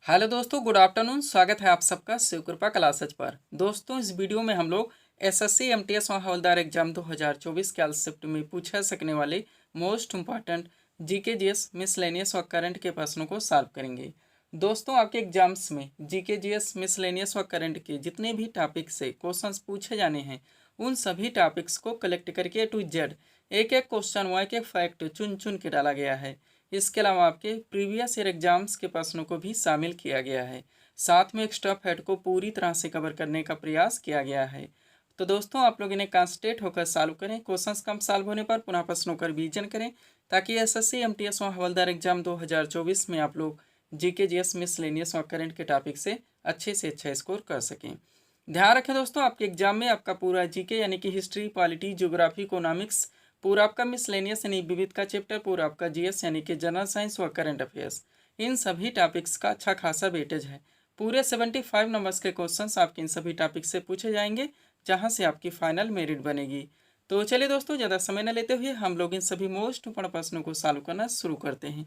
Hello दोस्तों, good afternoon. स्वागत है आप सबका शिव कृपा क्लासेज पर। दोस्तों, इस वीडियो में हम लोग एसएससी एमटीएस और हवलदार एग्जाम 2024 के शिफ्ट में पूछा सकने वाले most important GK GS miscellaneous और करंट के प्रश्नों को सॉल्व करेंगे। दोस्तों, आपके एग्जाम्स में जीके जीएस मिसलेनियस और करंट के जितने भी टॉपिक से क्वेश्चंस पूछे जाने हैं, उन सभी टॉपिक्स को कलेक्ट करके A to Z एक एक क्वेश्चन व एक एक फैक्ट चुन चुन के डाला गया है। इसके अलावा आपके प्रीवियस ईयर एग्जाम्स के प्रश्नों को भी शामिल किया गया है। साथ में एक्स्ट्रा फैक्ट को पूरी तरह से कवर करने का प्रयास किया गया है। तो दोस्तों, आप लोग इन्हें कॉन्सेंट्रेट होकर सॉल्व करें। क्वेश्चंस कम सॉल्व होने पर पुनः प्रश्नों का रिवीजन करें, ताकि एसएससी एमटीएस और हवलदार एग्जाम 2024 में आप लोग जीके जीएस मिसलेनियस और करंट के टॉपिक से अच्छा स्कोर कर सकें। ध्यान रखें दोस्तों, आपके एग्जाम में आपका पूरा जीके यानी कि हिस्ट्री, पॉलिटी, ज्योग्राफी, इकोनॉमिक्स, पूरा आपका मिसलेनियस यानी विविध का चैप्टर, पूरा आपका जीएस यानी कि जनरल साइंस व करंट अफेयर्स, इन सभी टॉपिक्स का अच्छा खासा वेटेज है। पूरे 75 नंबर्स के क्वेश्चंस आपके इन सभी टॉपिक से पूछे जाएंगे, जहां से आपकी फाइनल मेरिट बनेगी। तो चलिए दोस्तों, ज़्यादा समय न लेते हुए हम लोग इन सभी मोस्ट इंपॉर्टेंट प्रश्नों को सॉल्व करना शुरू करते हैं।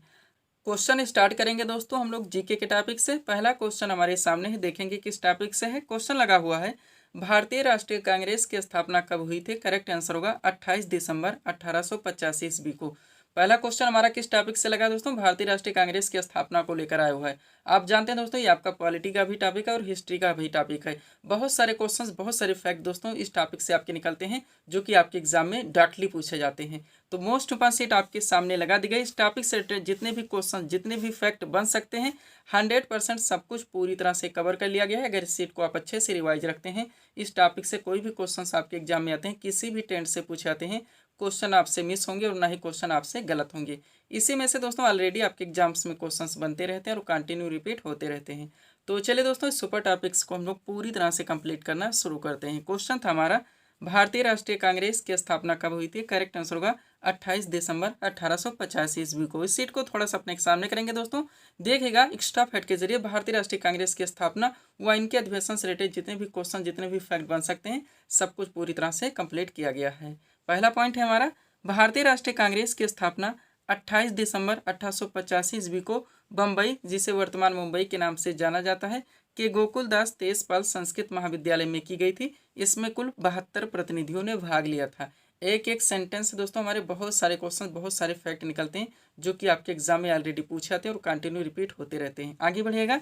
क्वेश्चन स्टार्ट करेंगे दोस्तों हम लोग जीके के टॉपिक से। पहला क्वेश्चन हमारे सामने है, देखेंगे किस टॉपिक से है। क्वेश्चन लगा हुआ है, भारतीय राष्ट्रीय कांग्रेस की स्थापना कब हुई थी? करेक्ट आंसर होगा 28 दिसंबर 1885 ईस्वी को। पहला क्वेश्चन हमारा किस टॉपिक से लगा दोस्तों? भारतीय राष्ट्रीय कांग्रेस की स्थापना को लेकर आया हुआ है। आप जानते हैं दोस्तों, ये आपका पॉलिटी का भी टॉपिक है और हिस्ट्री का भी टॉपिक है। बहुत सारे क्वेश्चंस, बहुत सारे फैक्ट दोस्तों इस टॉपिक से आपके निकलते हैं, जो कि आपके एग्जाम में डायरेक्टली पूछे जाते हैं। तो मोस्ट इंपॉर्टेंट आपके सामने लगा दी गई। इस टॉपिक से जितने भी क्वेश्चन, जितने भी फैक्ट बन सकते हैं, 100% सब कुछ पूरी तरह से कवर कर लिया गया है। अगर इस सीट को आप अच्छे से रिवाइज रखते हैं, इस टॉपिक से कोई भी क्वेश्चंस आपके एग्जाम में आते हैं, किसी भी टेंट से पूछे जाते हैं, क्वेश्चन आपसे मिस होंगे और ना ही क्वेश्चन आपसे गलत होंगे। इसी में से दोस्तों ऑलरेडी आपके एग्जाम्स में क्वेश्चंस बनते रहते हैं और कंटिन्यू रिपीट होते रहते हैं। तो चलिए दोस्तों, इस सुपर टॉपिक्स को हम लोग पूरी तरह से कंप्लीट करना शुरू करते हैं। क्वेश्चन था हमारा, भारतीय राष्ट्रीय कांग्रेस की स्थापना कब हुई थी? करेक्ट आंसर होगा 28 दिसंबर 1885 ईस्वी को। इस सीट को थोड़ा सा अपने सामने करेंगे दोस्तों। देखिएगा, एक्स्ट्रा फैक्ट के जरिए भारतीय राष्ट्रीय कांग्रेस की स्थापना व इनके अधिवेशन से रिलेटेड जितने भी क्वेश्चन, जितने भी फैक्ट बन सकते हैं, सब कुछ पूरी तरह से कंप्लीट किया गया है। पहला पॉइंट है हमारा, भारतीय राष्ट्रीय कांग्रेस की स्थापना 28 दिसंबर 1885 ईस्वी को बम्बई, जिसे वर्तमान मुंबई के नाम से जाना जाता है, के गोकुलदास तेजपाल संस्कृत महाविद्यालय में की गई थी। इसमें कुल 72 प्रतिनिधियों ने भाग लिया था। एक एक सेंटेंस से दोस्तों हमारे बहुत सारे क्वेश्चन, बहुत सारे फैक्ट निकलते हैं, जो कि आपके एग्जाम में ऑलरेडी पूछे जाते हैं और कंटिन्यू रिपीट होते रहते हैं। आगे बढ़िएगा,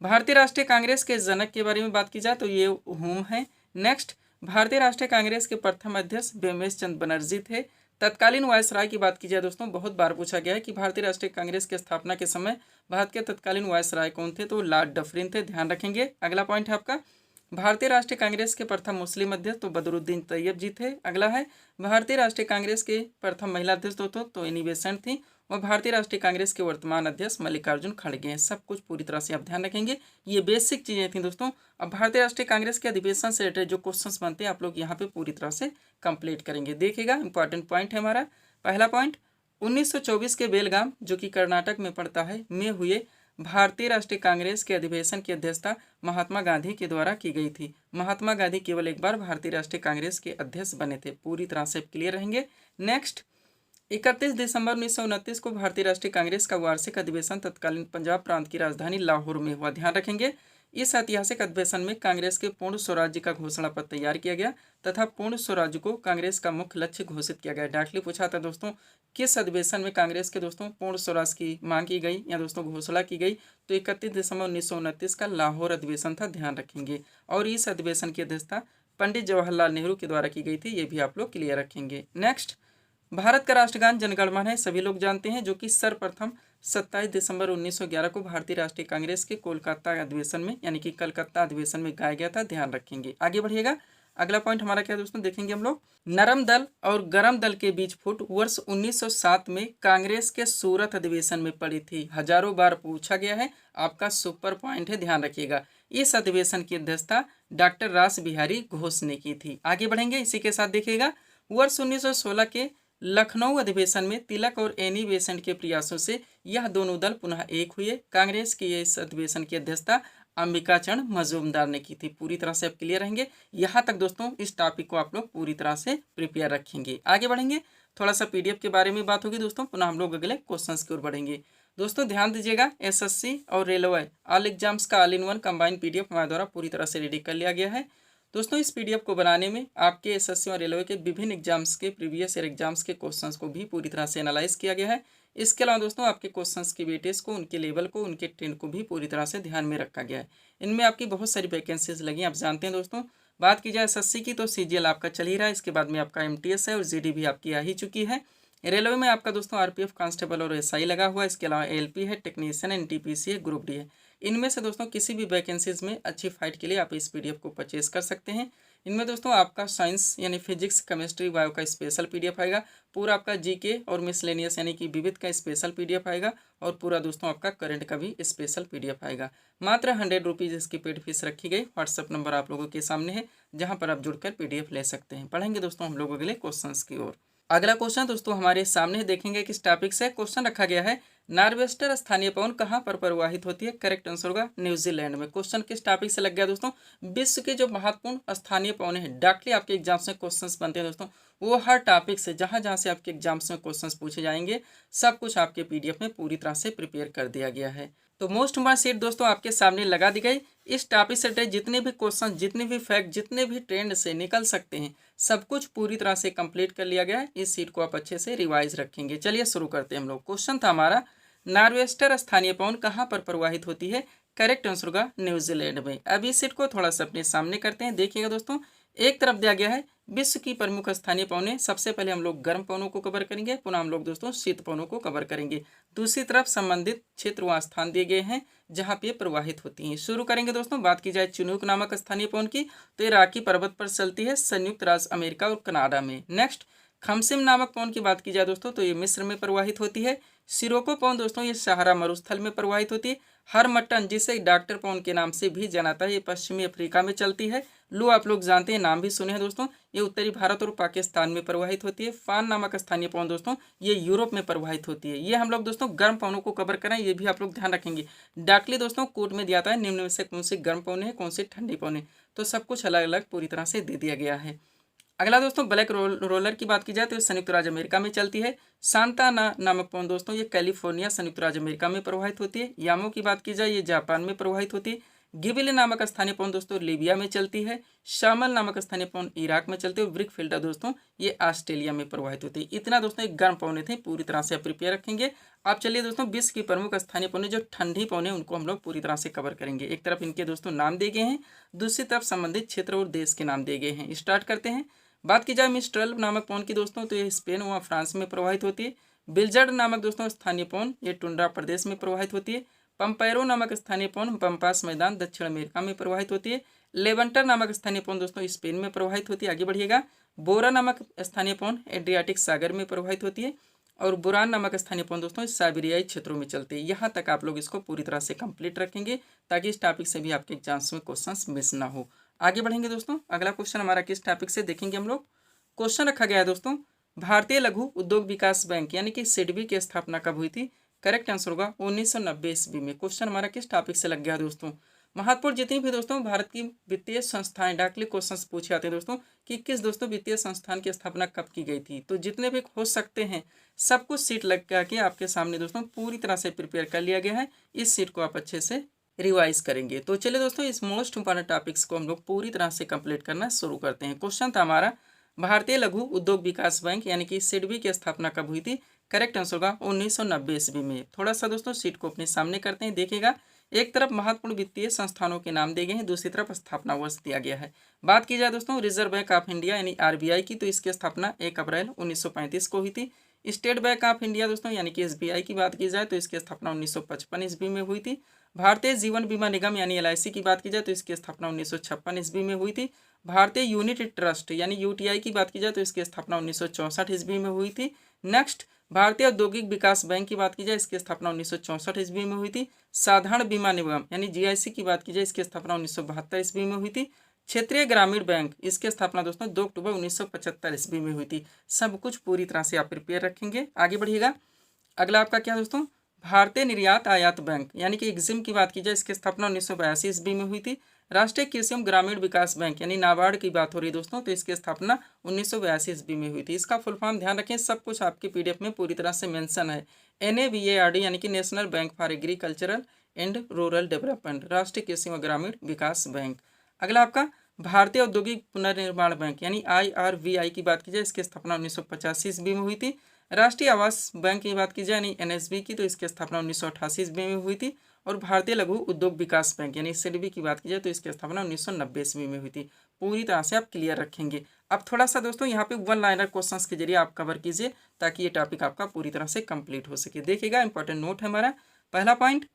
भारतीय राष्ट्रीय कांग्रेस के जनक के बारे में बात की जाए तो ये हुम है। नेक्स्ट, भारतीय राष्ट्रीय कांग्रेस के प्रथम अध्यक्ष बेमेश चंद्र बनर्जी थे। तत्कालीन वायसराय की बात की जाए दोस्तों, बहुत बार पूछा गया है कि भारतीय राष्ट्रीय कांग्रेस की स्थापना के समय भारत के तत्कालीन वायसराय कौन थे? तो लॉर्ड डफरिन थे। ध्यान रखेंगे। अगला पॉइंट है आपका, भारतीय राष्ट्रीय कांग्रेस के प्रथम मुस्लिम अध्यक्ष तो बदरुद्दीन तैयब जी थे। अगला है, भारतीय राष्ट्रीय कांग्रेस के प्रथम महिला अध्यक्ष तो एनी बेसेंट थी। और भारतीय राष्ट्रीय कांग्रेस के वर्तमान अध्यक्ष मल्लिकार्जुन खड़गे हैं। सब कुछ पूरी तरह से आप ध्यान रखेंगे। ये बेसिक चीज़ें थी दोस्तों। अब भारतीय राष्ट्रीय कांग्रेस के अधिवेशन से रिलेटेड जो क्वेश्चंस बनते हैं, आप लोग यहाँ पे पूरी तरह से कंप्लीट करेंगे। देखिएगा, इंपॉर्टेंट पॉइंट है हमारा। पहला पॉइंट, 1924 के बेलगाम, जो कि कर्नाटक में पड़ता है, में हुए भारतीय राष्ट्रीय कांग्रेस के अधिवेशन की अध्यक्षता महात्मा गांधी के द्वारा की गई थी। महात्मा गांधी केवल एक बार भारतीय राष्ट्रीय कांग्रेस के अध्यक्ष बने थे। पूरी तरह से क्लियर रहेंगे। नेक्स्ट, 31 दिसंबर 1929 को भारतीय राष्ट्रीय कांग्रेस का वार्षिक अधिवेशन तत्कालीन पंजाब प्रांत की राजधानी लाहौर में हुआ। ध्यान रखेंगे, इस ऐतिहासिक अधिवेशन में कांग्रेस के पूर्ण स्वराज्य का घोषणा पत्र तैयार किया गया तथा पूर्ण स्वराज्य को कांग्रेस का मुख्य लक्ष्य घोषित किया गया। डायरेक्टली पूछा था दोस्तों, किस अधिवेशन में कांग्रेस के दोस्तों पूर्ण स्वराज की मांग की गई या दोस्तों घोषणा की गई? तो 31 दिसंबर 1929 का लाहौर अधिवेशन था। ध्यान रखेंगे। और इस अधिवेशन की अध्यक्षता पंडित जवाहरलाल नेहरू के द्वारा की गई थी। ये भी आप लोग क्लियर रखेंगे। नेक्स्ट, भारत का राष्ट्रगान जनगण मन है, सभी लोग जानते हैं, जो कि सर्वप्रथम 27 दिसंबर 1911 को भारतीय राष्ट्रीय कांग्रेस के कोलकाता अधिवेशन में यानी कि कलकत्ता अधिवेशन में गाया गया था। ध्यान रखेंगे। आगे बढ़िएगा। अगला पॉइंट हमारा क्या है दोस्तों, देखेंगे हम लोग, नरम दल और गरम दल के बीच फूट वर्ष 1907 में कांग्रेस के सूरत अधिवेशन में पड़ी थी। हजारों बार पूछा गया है, आपका सुपर पॉइंट है। ध्यान रखिएगा। इस अधिवेशन की अध्यक्षता डॉक्टर रास बिहारी घोष ने की थी। आगे बढ़ेंगे। इसी के साथ देखिएगा, वर्ष 1916 के लखनऊ अधिवेशन में तिलक और एनी बेसेंट के प्रयासों से यह दोनों दल पुनः एक हुए। कांग्रेस की इस अधिवेशन की अध्यक्षता अंबिका चरण मजूमदार ने की थी। पूरी तरह से आप क्लियर रहेंगे। यहाँ तक दोस्तों इस टॉपिक को आप लोग पूरी तरह से प्रिपेयर रखेंगे। आगे बढ़ेंगे, थोड़ा सा पीडीएफ के बारे में बात होगी दोस्तों, पुनः हम लोग अगले क्वेश्चंस की ओर बढ़ेंगे। दोस्तों ध्यान दीजिएगा, एसएससी और रेलवे ऑल एग्जाम्स का all in one combined PDF हमारे द्वारा पूरी तरह से रेडी कर लिया गया है। दोस्तों इस पीडीएफ को बनाने में आपके एसएससी और रेलवे के विभिन्न एग्जाम्स के प्रीवियस ईयर एग्जाम्स के क्वेश्चंस को भी पूरी तरह से एनालाइज किया गया है। इसके अलावा दोस्तों आपके क्वेश्चंस की वेटेज को, उनके लेवल को, उनके ट्रेंड को भी पूरी तरह से ध्यान में रखा गया है। इनमें आपकी बहुत सारी वैकेंसीज लगी, आप जानते हैं दोस्तों। बात की जाए एसएससी की तो सीजीएल आपका चल ही रहा है, इसके बाद में आपका एमटीएस है और जीडी भी आपकी आ ही चुकी है। रेलवे में आपका दोस्तों आरपीएफ कांस्टेबल और एसआई लगा हुआ है, इसके अलावा एलपी है, टेक्नीशियन, एनटीपीसी है, ग्रुप डी है। इनमें से दोस्तों किसी भी वैकेंसीज में अच्छी फाइट के लिए आप इस पीडीएफ को परचेज कर सकते हैं। इनमें दोस्तों आपका साइंस यानी फिजिक्स, केमिस्ट्री, बायो का स्पेशल पीडीएफ आएगा, पूरा आपका जीके और मिसलेनियस यानी कि विविध का स्पेशल पीडीएफ आएगा, और पूरा दोस्तों आपका करंट का भी स्पेशल पीडीएफ आएगा। मात्र 100 रुपीज़ इसकी पेड फीस रखी गई। व्हाट्सअप नंबर आप लोगों के सामने है, जहाँ पर आप जुड़कर पीडीएफ ले सकते हैं। पढ़ेंगे दोस्तों हम लोग अगले क्वेश्चन की ओर। अगला क्वेश्चन दोस्तों हमारे सामने देखेंगे किस टॉपिक से। क्वेश्चन रखा गया है, नॉर्वेस्टर स्थानीय पवन कहाँ पर प्रवाहित होती है? करेक्ट आंसर होगा न्यूजीलैंड में। क्वेश्चन किस टॉपिक से लग गया दोस्तों? विश्व के जो महत्वपूर्ण स्थानीय पवन है, डायरेक्टली आपके एग्जाम्स में क्वेश्चंस बनते हैं दोस्तों, वो हर टॉपिक से जहाँ जहाँ से आपके एग्जाम्स में क्वेश्चंस पूछे जाएंगे, सब कुछ आपके पीडीएफ में पूरी तरह से प्रिपेयर कर दिया गया है। तो मोस्ट इम्पॉर्टेंट सीट दोस्तों आपके सामने लगा दी गई। इस टॉपिक से रिलेटेड जितने भी क्वेश्चन, जितने भी फैक्ट, जितने भी ट्रेंड से निकल सकते हैं, सब कुछ पूरी तरह से कंप्लीट कर लिया गया है। इस सीट को आप अच्छे से रिवाइज रखेंगे। चलिए शुरू करते हैं हम लोग। क्वेश्चन था हमारा, नॉर्वेस्टर स्थानीय पवन कहाँ पर प्रवाहित होती है? करेक्ट आंसर होगा न्यूजीलैंड में। अब इस सीट को थोड़ा सा अपने सामने करते हैं। देखिएगा दोस्तों, एक तरफ दिया गया है विश्व की प्रमुख स्थानीय पवनें। सबसे पहले हम लोग गर्म पवनों को कवर करेंगे, पुनः हम लोग दोस्तों शीत पवनों को कवर करेंगे। दूसरी तरफ संबंधित क्षेत्र व स्थान दिए गए हैं जहाँ पे प्रवाहित होती हैं। शुरू करेंगे दोस्तों। बात की जाए चिनूक नामक स्थानीय पवन की, तो ये राकी पर्वत पर चलती है, संयुक्त राज्य अमेरिका और कनाडा में। नेक्स्ट, खमसिम नामक पवन की बात की जाए दोस्तों, तो ये मिस्र में प्रवाहित होती है। सिरोको पवन दोस्तों ये सहारा मरुस्थल में प्रवाहित होती है। हरमट्टन, जिसे डॉक्टर पवन के नाम से भी जाना जाता है, ये पश्चिमी अफ्रीका में चलती है। लू आप लोग जानते हैं, नाम भी सुने हैं दोस्तों, ये उत्तरी भारत और पाकिस्तान में प्रवाहित होती है। फान नामक स्थानीय पवन दोस्तों ये यूरोप में प्रवाहित होती है। ये हम लोग दोस्तों गर्म पवनों को कवर करें, ये भी आप लोग ध्यान रखेंगे। डाकली दोस्तों कोड में दिया था है निम्न में से कौन सी गर्म पवन है, कौन सी ठंडी पवन है, तो सब कुछ अलग अलग पूरी तरह से दे दिया गया है। अगला दोस्तों ब्लैक रोलर की बात की जाए तो संयुक्त राज्य अमेरिका में चलती है। सांता नामक पवन दोस्तों ये कैलिफोर्निया संयुक्त राज्य अमेरिका में प्रवाहित होती है। यामो की बात की जाए ये जापान में प्रवाहित होती है। गिबिले नामक स्थानीय पवन दोस्तों लीबिया में चलती है। शामल नामक स्थानीय पवन इराक में चलती है। ब्रिक फिल्टर दोस्तों ये ऑस्ट्रेलिया में प्रवाहित होती है। इतना दोस्तों एक गर्म पवने थे, पूरी तरह से प्रिपेयर रखेंगे। आप चलिए दोस्तों विश्व की प्रमुख स्थानीय पवने जो ठंडी पवने उनको हम लोग पूरी तरह से कवर करेंगे। एक तरफ इनके दोस्तों नाम दिए गए हैं, दूसरी तरफ संबंधित क्षेत्र और देश के नाम दिए गए हैं। स्टार्ट करते हैं। बात की जाए मिस्ट्रल नामक पवन की दोस्तों, तो ये स्पेन व फ्रांस में प्रवाहित होती है। बिल्जर्ड नामक दोस्तों स्थानीय पवन ये टुंड्रा प्रदेश में प्रवाहित होती है। पंपैरो नामक स्थानीय पवन पम्पास मैदान दक्षिण अमेरिका में प्रवाहित होती है। लेवेंटर नामक स्थानीय पवन दोस्तों स्पेन में प्रवाहित होती है। आगे बढ़िएगा। बोरा नामक स्थानीय पवन एड्रियाटिक सागर में प्रवाहित होती है। और बुरान नामक स्थानीय पवन दोस्तों साइबेरियाई क्षेत्रों में चलती है। यहाँ तक आप लोग इसको पूरी तरह से कंप्लीट रखेंगे, ताकि इस टॉपिक से भी आपके एग्जाम्स में क्वेश्चन मिस ना हो। आगे बढ़ेंगे दोस्तों। अगला क्वेश्चन हमारा किस टॉपिक से देखेंगे हम लोग। क्वेश्चन रखा गया है दोस्तों, भारतीय लघु उद्योग विकास बैंक यानी कि सिडबी की स्थापना कब हुई थी? करेक्ट आंसर होगा 1990 ईस्वी में। क्वेश्चन हमारा किस टॉपिक से लग गया दोस्तों। महत्वपूर्ण जितनी भी दोस्तों भारत की वित्तीय संस्थाएं, डाकली क्वेश्चन पूछे जाते हैं दोस्तों कि किस दोस्तों वित्तीय संस्थान की स्थापना कब की गई थी, तो जितने भी हो सकते हैं सब कुछ सीट लग के आपके सामने दोस्तों पूरी तरह से प्रिपेयर कर लिया गया है। इस सीट को आप अच्छे से रिवाइज करेंगे। तो चलिए दोस्तों इस मोस्ट इंपॉर्टेंट टॉपिक्स को हम लोग पूरी तरह से कंप्लीट करना शुरू करते हैं। क्वेश्चन था हमारा, भारतीय लघु उद्योग विकास बैंक यानी कि सिडबी की स्थापना कब हुई थी? करेक्ट आंसर होगा 1990 ईस्वी में। थोड़ा सा दोस्तों सीट को अपने सामने करते हैं। देखिएगा, एक तरफ महत्वपूर्ण वित्तीय संस्थानों के नाम दिए गए हैं, दूसरी तरफ स्थापना वर्ष दिया गया है। बात की जाए दोस्तों रिजर्व बैंक ऑफ इंडिया यानी आरबीआई की, तो इसकी स्थापना 1 अप्रैल 1935 को हुई थी। स्टेट बैंक ऑफ इंडिया दोस्तों यानी कि एसबीआई की बात की जाए तो इसकी स्थापना 1955 ईस्वी में हुई थी। भारतीय जीवन बीमा निगम यानी एलआईसी की बात की जाए तो इसकी स्थापना 1956 ईस्वी में हुई थी। भारतीय यूनिट ट्रस्ट यानी यूटीआई की बात की जाए तो इसकी स्थापना 1964 ईस्वी में हुई थी। नेक्स्ट, भारतीय औद्योगिक विकास बैंक की बात की जाए इसकी स्थापना 1964 ईस्वी में हुई थी। साधारण बीमा निगम यानी जीआईसी की बात की जाए इसकी स्थापना 1972 ईस्वी में हुई थी। क्षेत्रीय ग्रामीण बैंक इसकी स्थापना दोस्तों 2 अक्टूबर 1975 ईस्वी में हुई थी। सब कुछ पूरी तरह से आप प्रिपेयर रखेंगे। आगे बढ़िएगा। अगला आपका क्या दोस्तों, भारतीय निर्यात आयात बैंक यानी कि एग्जिम की बात की जाए, इसकी स्थापना 1982 ईस्वी में हुई थी। राष्ट्रीय कृषि एवं ग्रामीण विकास बैंक यानी नाबार्ड की बात हो रही है दोस्तों, तो इसकी स्थापना 1982 ईस्वी में हुई थी। इसका फुल फॉर्म ध्यान रखें, सब कुछ आपकी पीडीएफ में पूरी तरह से मेंशन है। NABARD यानी कि national bank for agricultural and rural development, राष्ट्रीय कृषि एवं ग्रामीण विकास बैंक। अगला आपका भारतीय औद्योगिक पुनर्निर्माण बैंक यानी IRVI की बात की जाए, इसकी स्थापना 1985 ईस्वी में हुई थी। राष्ट्रीय आवास बैंक की बात की जाए यानी NSB की, तो इसकी स्थापना 1988 ईस्वी में हुई थी। और भारतीय लघु उद्योग विकास बैंक यानी SIDBI की बात की जाए, तो इसकी स्थापना 1990 ईस्वी में हुई थी। पूरी तरह से आप क्लियर रखेंगे। अब थोड़ा सा दोस्तों यहाँ पे वन लाइनर क्वेश्चंस के जरिए आप कवर कीजिए ताकि ये टॉपिक आपका पूरी तरह से कंप्लीट हो सके। देखिएगा, इंपॉर्टेंट नोट है हमारा। पहला पॉइंट,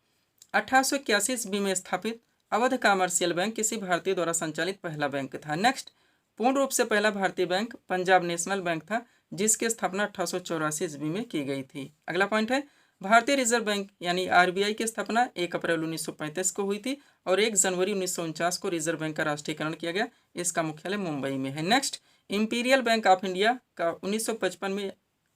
1881 ईस्वी में स्थापित अवध कमर्शियल बैंक किसी भारतीय द्वारा संचालित पहला बैंक था। नेक्स्ट, पूर्ण रूप से पहला भारतीय बैंक पंजाब नेशनल बैंक था जिसकी स्थापना 1884 ईस्वी में की गई थी। अगला पॉइंट है, भारतीय रिजर्व बैंक यानी RBI की स्थापना 1 अप्रैल 1935 को हुई थी और 1 जनवरी 1949 को रिजर्व बैंक का राष्ट्रीयकरण किया गया। इसका मुख्यालय मुंबई में है। Next, imperial bank of India का 1955 में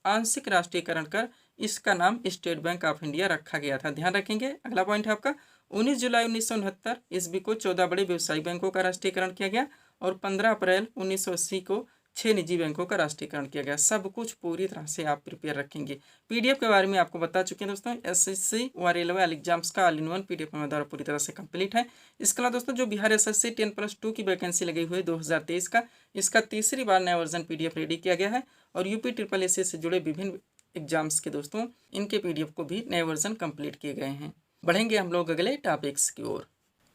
आंशिक राष्ट्रीयकरण कर इसका नाम स्टेट बैंक ऑफ इंडिया रखा गया था। ध्यान रखेंगे। अगला पॉइंट है आपका, 19 जुलाई 1969 ईस्वी को 14 बड़े व्यवसायिक बैंकों का राष्ट्रीयकरण किया गया और 15 अप्रैल 1980 को 6 निजी बैंकों का राष्ट्रीयकरण किया गया। सब कुछ पूरी तरह से आप प्रिपेयर रखेंगे। पीडीएफ के बारे में आपको बता चुके हैं दोस्तों। SSC और रेलवे एग्जाम्स का ऑल इन वन पीडीएफ हमारे द्वारा पूरी तरह से कंप्लीट है। इसके अलावा दोस्तों जो बिहार SSC 10+2 की वैकेंसी लगी हुई है 2023 का, इसका तीसरी बार नया वर्जन पीडीएफ रेडी किया गया है और UP SSSC से जुड़े विभिन्न एग्जाम्स के दोस्तों इनके पीडीएफ को भी नए वर्जन कंप्लीट किए गए हैं। बढ़ेंगे हम लोग अगले टॉपिक्स की ओर।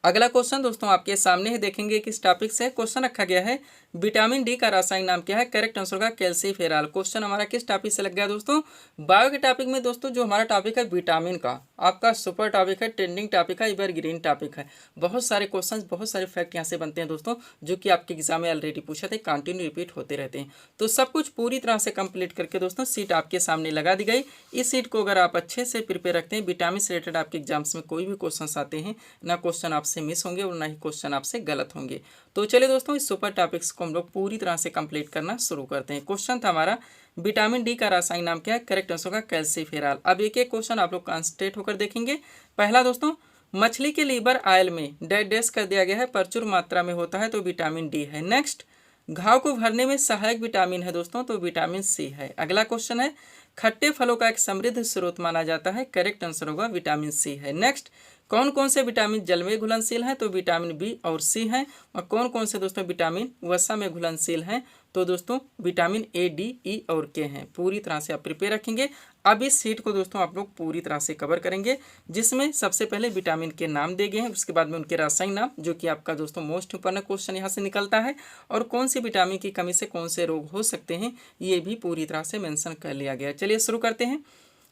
अगला क्वेश्चन दोस्तों आपके सामने है, देखेंगे किस टॉपिक से क्वेश्चन रखा गया है। विटामिन डी का रासायनिक नाम क्या है? करेक्ट आंसर होगा कैल्सीफेरॉल। क्वेश्चन हमारा किस टॉपिक से लग गया दोस्तों? बायो के टॉपिक में दोस्तों जो हमारा टॉपिक है विटामिन का, आपका सुपर टॉपिक है, ट्रेंडिंग टॉपिक है, एवरग्रीन टॉपिक है। बहुत सारे क्वेश्चन, बहुत सारे फैक्ट यहाँ से बनते हैं दोस्तों, जो कि आपके एग्जाम में ऑलरेडी पूछा थे, कंटिन्यू रिपीट होते रहते हैं। तो सब कुछ पूरी तरह से कंप्लीट करके दोस्तों सीट आपके सामने लगा दी गई। इस सीट को अगर आप अच्छे से प्रिपेयर रखते हैं, विटामिन से रिलेटेड आपके एग्जाम्स में कोई भी क्वेश्चन आते हैं, ना क्वेश्चन आपसे मिस होंगे और ना ही क्वेश्चन आपसे गलत होंगे। तो चलिए दोस्तों इस सुपर टॉपिक्स को हम लोग पूरी तरह से कंप्लीट करना शुरू करते हैं। क्वेश्चन था हमारा विटामिन डी का रासायनिक नाम क्या है? करेक्ट आंसर होगा कैल्सीफेरॉल। अब एक एक क्वेश्चन आप लोग कंसंट्रेट होकर देखेंगे। पहला दोस्तों, मछली के लीवर ऑयल में डैश कर दिया गया है, प्रचुर मात्रा में होता है, तो विटामिन डी है। नेक्स्ट, घाव को भरने में सहायक विटामिन है दोस्तों, तो विटामिन सी है। अगला क्वेश्चन है, खट्टे फलों का एक समृद्ध स्रोत माना जाता है, करेक्ट आंसर होगा विटामिन सी है। नेक्स्ट, कौन कौन से विटामिन जल में घुलनशील हैं? तो विटामिन बी और सी हैं। और कौन कौन से दोस्तों विटामिन वसा में घुलनशील हैं? तो दोस्तों विटामिन ए, डी, ई और के हैं। पूरी तरह से आप प्रिपेयर रखेंगे। अब इस सीट को दोस्तों आप लोग पूरी तरह से कवर करेंगे, जिसमें सबसे पहले विटामिन के नाम दिए गए हैं, उसके बाद में उनके रासायनिक नाम, जो कि आपका दोस्तों मोस्ट इंपॉर्टेंट क्वेश्चन यहाँ से निकलता है, और कौन सी विटामिन की कमी से कौन से रोग हो सकते हैं, ये भी पूरी तरह से मेंशन कर लिया गया है। चलिए शुरू करते हैं।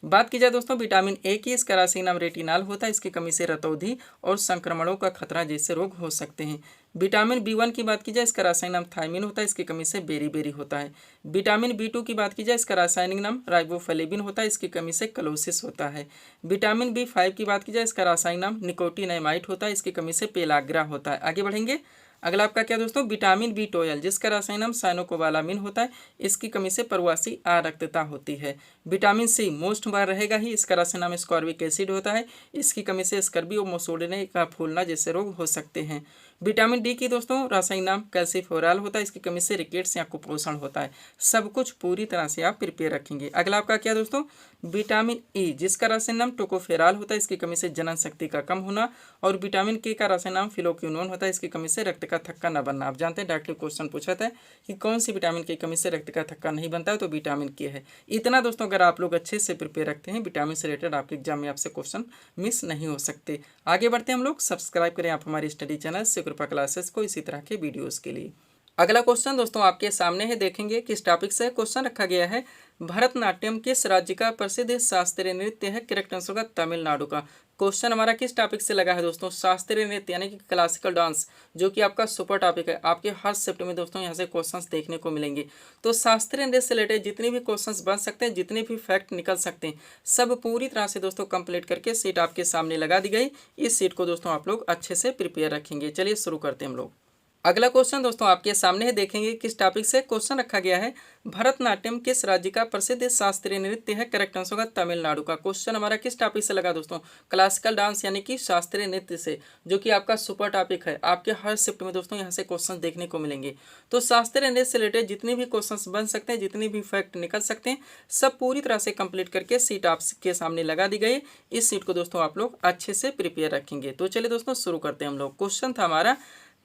बात की जाए दोस्तों विटामिन ए की, इसका रासायनिक नाम रेटिनॉल होता है। इसकी कमी से रतौंधी और संक्रमणों का खतरा जैसे रोग हो सकते हैं। विटामिन B1 की बात की जाए, इसका रासायनिक नाम थायमिन होता है। इसकी कमी से बेरी होता है। विटामिन B2 की बात की जाए, इसका रासायनिक नाम राइबोफ्लेविन होता है। इसकी कमी से क्लोसिस होता है। विटामिन B5 की बात की जाए, इसका रासायनिक नाम निकोटिनामाइड होता है। इसकी कमी से पेलाग्रा होता है। आगे बढ़ेंगे। अगला आपका क्या दोस्तों, विटामिन B12 जिसका रासायनिक नाम साइनोकोबालामिन होता है। इसकी कमी से प्रवासी आरक्तता होती है। विटामिन सी मोस्ट बार रहेगा ही, इसका रासायनिक नाम स्कॉर्बिक एसिड होता है। इसकी कमी से स्कर्वी और मसोड़ने का फूलना जैसे रोग हो सकते हैं। विटामिन डी की दोस्तों रासायनिक नाम कैल्सीफेरॉल होता है। इसकी कमी से रिकेट्स या कुपोषण होता है। सब कुछ पूरी तरह से आप प्रिपेयर रखेंगे। अगला आपका क्या दोस्तों, विटामिन ई जिसका रासायनिक नाम टोकोफेरॉल होता है। इसकी कमी से जनन शक्ति का कम होना। और विटामिन के का रासायनिक नाम फिलोक्विनोन होता है। इसकी कमी से रक्त का थक्का न बनना। आप जानते हैं डायरेक्टली क्वेश्चन पूछा था कि कौन सी विटामिन की कमी से रक्त का थक्का नहीं बनता है, तो विटामिन के है। इतना दोस्तों अगर आप लोग अच्छे से प्रिपेयर रखते हैं, विटामिन से रिलेटेड आपके एग्जाम में आपसे क्वेश्चन मिस नहीं हो सकते। आगे बढ़ते हैं हम लोग। सब्सक्राइब करें आप हमारी स्टडी चैनल शिवकृपा क्लासेस को इसी तरह के वीडियोस के लिए। अगला क्वेश्चन दोस्तों आपके सामने है, देखेंगे किस टॉपिक से क्वेश्चन रखा गया है। भरतनाट्यम किस राज्य का प्रसिद्ध शास्त्रीय नृत्य है? करेक्ट आंसर होगा तमिलनाडु का। क्वेश्चन हमारा किस टॉपिक से लगा है दोस्तों? शास्त्रीय नृत्य यानी कि क्लासिकल डांस, जो कि आपका सुपर टॉपिक है। आपके हर शिफ्ट में दोस्तों यहाँ से क्वेश्चंस देखने को मिलेंगे। तो शास्त्रीय नृत्य से रिलेटेड जितने भी क्वेश्चंस बन सकते हैं, जितने भी फैक्ट निकल सकते हैं, सब पूरी तरह से दोस्तों कंप्लीट करके सीट आपके सामने लगा दी गई। इस सीट को दोस्तों आप लोग अच्छे से प्रिपेयर रखेंगे। चलिए शुरू करते हैं हम लोग। अगला क्वेश्चन दोस्तों आपके सामने है, देखेंगे किस टॉपिक से क्वेश्चन रखा गया है। भरतनाट्यम किस राज्य का प्रसिद्ध शास्त्रीय नृत्य है? करेक्ट आंसर होगा तमिलनाडु का। क्वेश्चन हमारा किस टॉपिक से लगा दोस्तों? क्लासिकल डांस यानी कि शास्त्रीय नृत्य से, जो कि आपका सुपर टॉपिक है। आपके हर शिफ्ट में दोस्तों यहाँ से क्वेश्चन देखने को मिलेंगे। तो शास्त्रीय नृत्य से रिलेटेड जितने भी क्वेश्चन बन सकते हैं, जितने भी फैक्ट निकल सकते हैं, सब पूरी तरह से कंप्लीट करके सीट आपके सामने लगा दी गई। इस सीट को दोस्तों आप लोग अच्छे से प्रिपेयर रखेंगे। तो चलिए दोस्तों शुरू करते हैं हम लोग। क्वेश्चन था हमारा,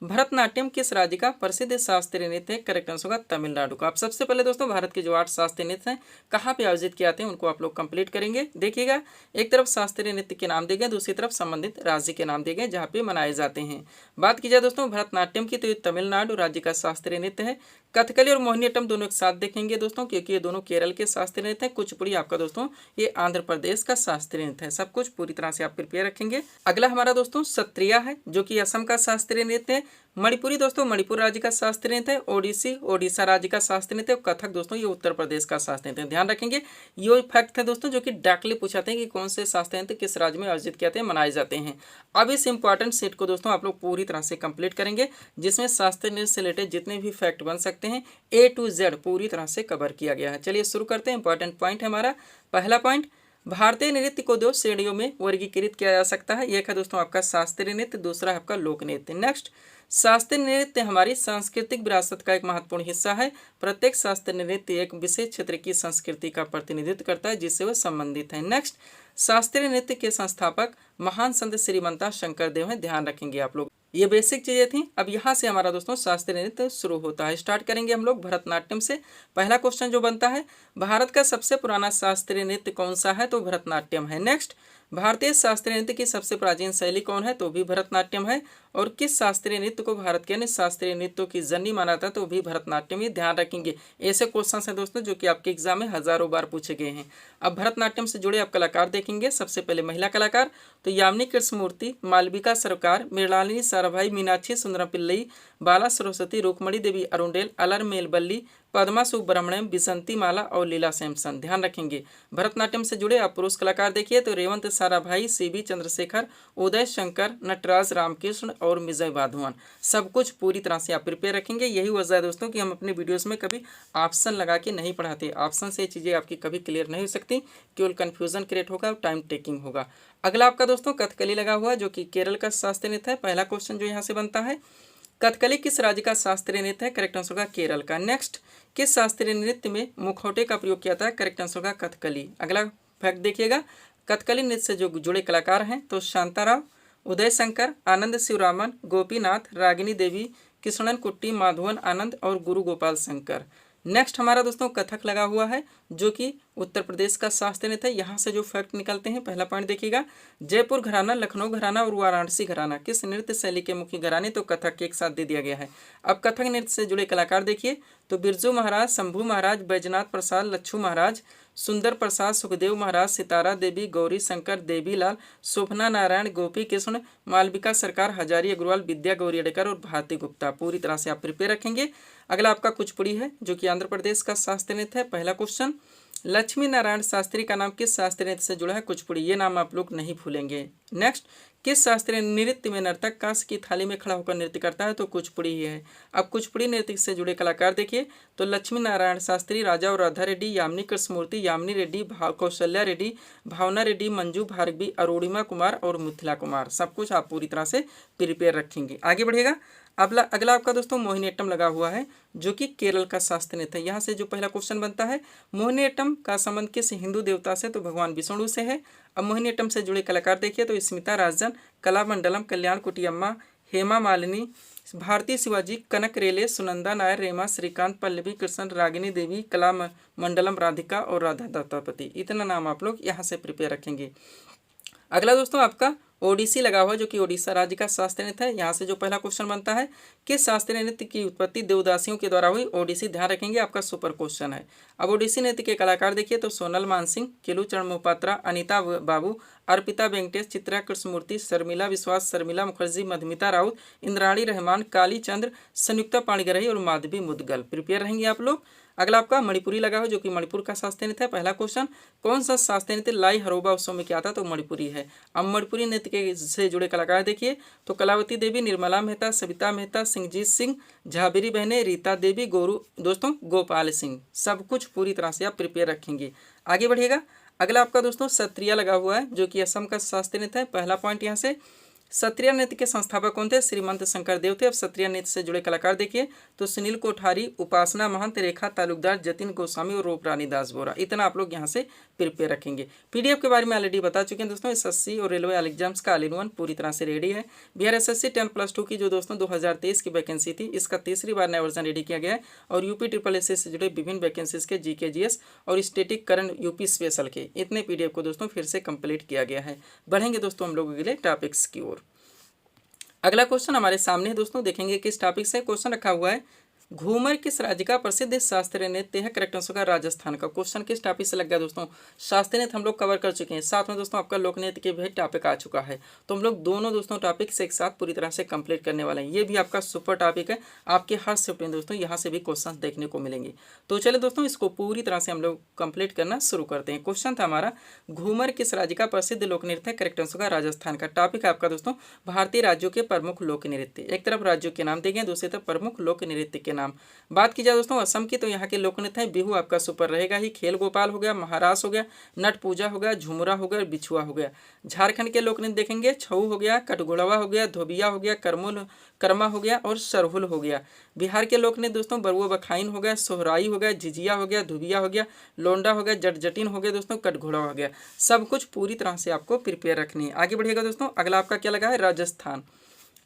भरतनाट्यम किस राज्य का प्रसिद्ध शास्त्रीय नृत्य है? करेक्ट आंसर होगा तमिलनाडु का। आप सबसे पहले दोस्तों भारत के जो 8 शास्त्रीय नृत्य हैं कहाँ पे आयोजित किए जाते हैं उनको आप लोग कंप्लीट करेंगे। देखिएगा, एक तरफ शास्त्रीय नृत्य के नाम दिए गए, दूसरी तरफ संबंधित राज्य के नाम दिए गए जहाँ पे मनाए जाते हैं। बात की जाए दोस्तों भरतनाट्यम की, तो ये तमिलनाडु राज्य का शास्त्रीय नृत्य है। कथकली और मोहिनीअट्टम दोनों एक साथ देखेंगे दोस्तों, क्योंकि ये दोनों केरल के शास्त्रीय नृत्य है। कुचिपुड़ी आपका दोस्तों ये आंध्र प्रदेश का शास्त्रीय नृत्य है। सब कुछ पूरी तरह से आप प्रिपेयर रखेंगे। अगला हमारा दोस्तों सत्रिया है, जो कि असम का शास्त्रीय नृत्य है। मणिपुरी दोस्तों मणिपुर राज्य का शास्त्रीय नृत्य है। ओडिसी ओडिशा राज्य का शास्त्रीय नृत्य है। कथक दोस्तों ये उत्तर प्रदेश का शास्त्रीय नृत्य है। ध्यान रखेंगे, ये फैक्ट है दोस्तों जो कि डायरेक्टली पूछाते हैं कि कौन से शास्त्रीय नृत्य किस राज्य में आयोजित किए जाते हैं, मनाए जाते हैं। अब इस इंपॉर्टेंट सेट को दोस्तों आप लोग पूरी तरह से कंप्लीट करेंगे, जिसमें शास्त्रीय नृत्य से रिलेटेड जितने भी फैक्ट बन सकते हैं A to Z पूरी तरह से कवर किया गया है। चलिए शुरू करते हैं। इंपॉर्टेंट पॉइंट है हमारा पहला पॉइंट, भारतीय नृत्य को 2 श्रेणियों में वर्गीकृत किया जा सकता है। एक है दोस्तों आपका शास्त्रीय नृत्य, दूसरा है आपका लोक नृत्य। नेक्स्ट, शास्त्रीय नृत्य हमारी सांस्कृतिक विरासत का एक महत्वपूर्ण हिस्सा है। प्रत्येक शास्त्रीय नृत्य एक विशेष क्षेत्र की संस्कृति का प्रतिनिधित्व करता है जिससे वह संबंधित है। नेक्स्ट, शास्त्रीय नृत्य के संस्थापक महान संत श्रीमंता शंकरदेव हैं। ध्यान रखेंगे आप लोग। ये बेसिक चीजें थी। अब यहाँ से हमारा दोस्तों शास्त्रीय नृत्य शुरू होता है। स्टार्ट करेंगे हम लोग भरतनाट्यम से। पहला क्वेश्चन जो बनता है, भारत का सबसे पुराना शास्त्रीय नृत्य कौन सा है? तो भरतनाट्यम है। नेक्स्ट, भारतीय शास्त्रीय नृत्य की सबसे प्राचीन शैली कौन है? तो भी भरतनाट्यम है। और किस शास्त्रीय नृत्य को भारत के अन्य शास्त्रीय नृत्यों की जननी माना जाता है? तो भी भरतनाट्यम ही। ध्यान रखेंगे, ऐसे क्वेश्चन हैं दोस्तों जो कि आपके एग्जाम में हजारों बार पूछे गए हैं। अब भरतनाट्यम से जुड़े आप कलाकार देखेंगे। सबसे पहले महिला कलाकार तो यामिनी कृष्णमूर्ति, मालविका सरकार, मृणालिनी साराभाई, मीनाक्षी सुंदरम पिल्लई, बाला सरस्वती, रुक्मणी देवी अरुंडेल, अलर मेलबल्ली, पद्मा सुब्रमण्यम, बिसंती माला और लीला सैमसन। ध्यान रखेंगे। भरतनाट्यम से जुड़े आप पुरुष कलाकार देखिए तो रेवंत साराभाई, सीबी चंद्रशेखर, उदय शंकर, नटराज रामकृष्ण और मिजय वाधवन। सब कुछ पूरी तरह से आप प्रिपेयर रखेंगे। यही वजह है दोस्तों कि हम अपने वीडियोस में कभी ऑप्शन लगा के नहीं पढ़ाते। ऑप्शन से चीज़ें आपकी कभी क्लियर नहीं हो सकती, केवल कन्फ्यूजन क्रिएट होगा और टाइम टेकिंग होगा। अगला आपका दोस्तों कथकली लगा हुआ है, जो कि केरल का शास्त्रीय नृत्य है। पहला क्वेश्चन जो यहाँ से बनता है, कथकली किस राज्य का शास्त्रीय नृत्य है? करेक्ट आंसर होगा केरल का। नेक्स्ट, किस शास्त्रीय नृत्य में मुखौटे का प्रयोग किया जाता है? करेक्ट आंसर होगा कथकली। अगला फैक्ट देखिएगा, कथकली नृत्य से जो जुड़े कलाकार हैं तो शांताराव, उदय शंकर, आनंद शिवरामन, गोपीनाथ, रागिनी देवी, कृष्णन कुट्टी, माधवन आनंद और गुरु गोपाल शंकर। नेक्स्ट हमारा दोस्तों कथक लगा हुआ है, जो कि उत्तर प्रदेश का शास्त्रीय नृत्य है। यहाँ से जो फैक्ट निकलते हैं, पहला पॉइंट देखिएगा, जयपुर घराना, लखनऊ घराना और वाराणसी घराना किस नृत्य शैली के मुख्य घराने? तो कथक के एक साथ दे दिया गया है। अब कथक नृत्य से जुड़े कलाकार देखिए तो बिरजू महाराज, शंभू महाराज, बैजनाथ प्रसाद, लच्छू महाराज, सुंदर प्रसाद, सुखदेव महाराज, सितारा देवी, गौरी शंकर, देवीलाल, शोभना नारायण, गोपी कृष्ण, मालविका सरकार, हजारी अग्रवाल, विद्या गौरी अडेकर और भारती गुप्ता। पूरी तरह से आप प्रिपेयर रखेंगे। अगला आपका कुचिपुड़ी है, जो कि आंध्र प्रदेश का शास्त्रीय नृत्य है। पहला क्वेश्चन, लक्ष्मी नारायण शास्त्री का नाम किस शास्त्रीय नृत्य से जुड़ा है? कुचिपुड़ी। ये नाम आप लोग नहीं भूलेंगे। नेक्स्ट, किस शास्त्रीय नृत्य में नर्तक कांस्य की थाली में खड़ा होकर नृत्य करता है? तो कुचिपुड़ी ही है। अब कुचिपुड़ी नृत्य से जुड़े कलाकार देखिए तो लक्ष्मी नारायण शास्त्री, राजा और राधा रेड्डी, यामिनी कृष्णमूर्ति, यामिनी रेड्डी, कौशल्या रेड्डी, भावना रेड्डी, मंजू भार्गवी, अरुणिमा कुमार और मिथिला कुमार। सब कुछ आप पूरी तरह से प्रिपेयर रखेंगे। आगे बढ़िएगा। अगला आपका दोस्तों मोहिनीअट्टम लगा हुआ है, जो कि केरल का शास्त्रीय नृत्य है। यहाँ से जो पहला क्वेश्चन बनता है, मोहिनीअट्टम का संबंध किस हिंदू देवता से? तो भगवान विष्णु से है। अब मोहिनीअट्टम से जुड़े कलाकार देखिए तो स्मिता राजन, कलामंडलम, कल्याण कुटियम्मा, हेमा मालिनी, भारती शिवाजी, कनक रेले, सुनंदा नायर, रेमा, श्रीकांत, पल्लवी कृष्ण, रागिनी देवी, कला मंडलम राधिका और राधा दत्तापति। इतना नाम आप लोग यहाँ से प्रिपेयर रखेंगे। अगला दोस्तों आपका ओडिसी लगा हुआ, जो कि ओडिशा राज्य का शास्त्रीय नृत्य है। यहाँ से जो पहला क्वेश्चन बनता है, किस शास्त्रीय नृत्य की उत्पत्ति देवदासियों के द्वारा हुई? ओडिसी। ध्यान रखेंगे, आपका सुपर क्वेश्चन है। अब ओडिसी नृत्य के कलाकार देखिए तो सोनल मानसिंह, केलूचरण मोपात्रा, अनिता बाबू, अर्पिता वेंकटेश, चित्रा कृष्णमूर्ति, शर्मिला विश्वास, शर्मिला मुखर्जी, मधुमिता राउत, इंद्राणी रहमान, काली चंद्र, संयुक्ता पाणिग्राही और माधवी मुदगल। प्रिपेयर रहेंगे आप लोग। अगला आपका मणिपुरी लगा हो जो कि मणिपुर का शास्त्रीय नृत्य है। पहला क्वेश्चन, कौन सा शास्त्रीय नृत्य लाई हरोबा उत्सव में क्या था, तो मणिपुरी है। अब मणिपुरी नृत्य के से जुड़े कलाकार देखिए तो कलावती देवी, निर्मला मेहता, सविता मेहता, सिंहजीत सिंह, झाबेरी बहने, रीता देवी, गोरू दोस्तों गोपाल सिंह। सब कुछ पूरी तरह से आप प्रिपेयर रखेंगे। आगे बढ़िएगा। अगला आपका दोस्तों सत्रिया लगा हुआ है जो कि असम का शास्त्रीय नृत्य है। पहला पॉइंट यहाँ से, सत्रिया नृत्य के संस्थापक कौन थे, श्रीमंत शंकर देव थे। अब सत्रिया नृत्य से जुड़े कलाकार देखिए तो सुनील कोठारी, उपासना महंत, रेखा तालुकदार, जतिन गोस्वामी और रूपरानी दास बोरा। इतना आप लोग यहाँ से प्रिपेयर रखेंगे। पीडीएफ के बारे में ऑलरेडी बता चुके हैं दोस्तों। एसएससी और रेलवे एग्जाम्स का ऑल इन वन पूरी तरह से रेडी है। बिहार एसएससी 10+2 की जो दोस्तों 2023 की वैकेंसी थी, इसका तीसरी बार नया वर्जन रेडी किया गया है। और यूपी SSS से जुड़े विभिन्न वैकेंसीज के जीके जीएस और स्टेटिक करंट यूपी स्पेशल के इतने पीडीएफ को दोस्तों फिर से कंप्लीट किया गया है। बढ़ेंगे दोस्तों हम लोगों के लिए टॉपिक्स की ओर। अगला क्वेश्चन हमारे सामने है दोस्तों, देखेंगे किस टॉपिक से। क्वेश्चन रखा हुआ है, घूमर किस राज्य का प्रसिद्ध शास्त्रीय नृत्य है, करेक्ट आंसर का राजस्थान का। क्वेश्चन किस टॉपिक से लग गया दोस्तों, शास्त्रीय नृत्य हम लोग कवर कर चुके हैं, साथ में दोस्तों आपका लोक नृत्य के भी टॉपिक आ चुका है। तो हम लोग दोनों दोस्तों टॉपिक से एक साथ पूरी तरह से कंप्लीट करने वाले हैं। ये भी आपका सुपर टॉपिक है, आपके हर शिफ्ट में दोस्तों यहाँ से भी क्वेश्चन देखने को मिलेंगे। तो चलिए दोस्तों इसको पूरी तरह से हम लोग कंप्लीट करना शुरू करते हैं। क्वेश्चन था हमारा, घूमर किस राज्य का प्रसिद्ध लोक नृत्य है, करेक्ट आंसर का राजस्थान का। टॉपिक है आपका दोस्तों भारतीय राज्यों के प्रमुख लोक नृत्य। एक तरफ राज्यों के नाम देंगे, दूसरी तरफ प्रमुख लोक नृत्य के नाम। बात की जाए दोस्तों असम की तो यहाँ के लोक नृत्य है, बिहू आपका सुपर रहेगा ही, खेल गोपाल हो गया, महारास हो गया, नट पूजा हो गया, झुमरा हो गया, बिछुआ हो गया। झारखंड के लोक नृत्य देखेंगे, छऊ हो गया, कटघोड़वा हो गया, धोबिया हो गया, कर्मा हो गया और सरहुल हो गया। बिहार के लोक नृत्य दोस्तों बरुआ बखाइन हो गया, सोहराई हो गया, झिझिया हो गया, धुबिया हो गया, लोंडा हो गया, जटजटिन हो गया दोस्तों, कटघोड़ा हो गया। सब कुछ पूरी तरह से आपको प्रिपेयर रखनी है। आगे बढ़िएगा दोस्तों। अगला आपका क्या लगा है, राजस्थान।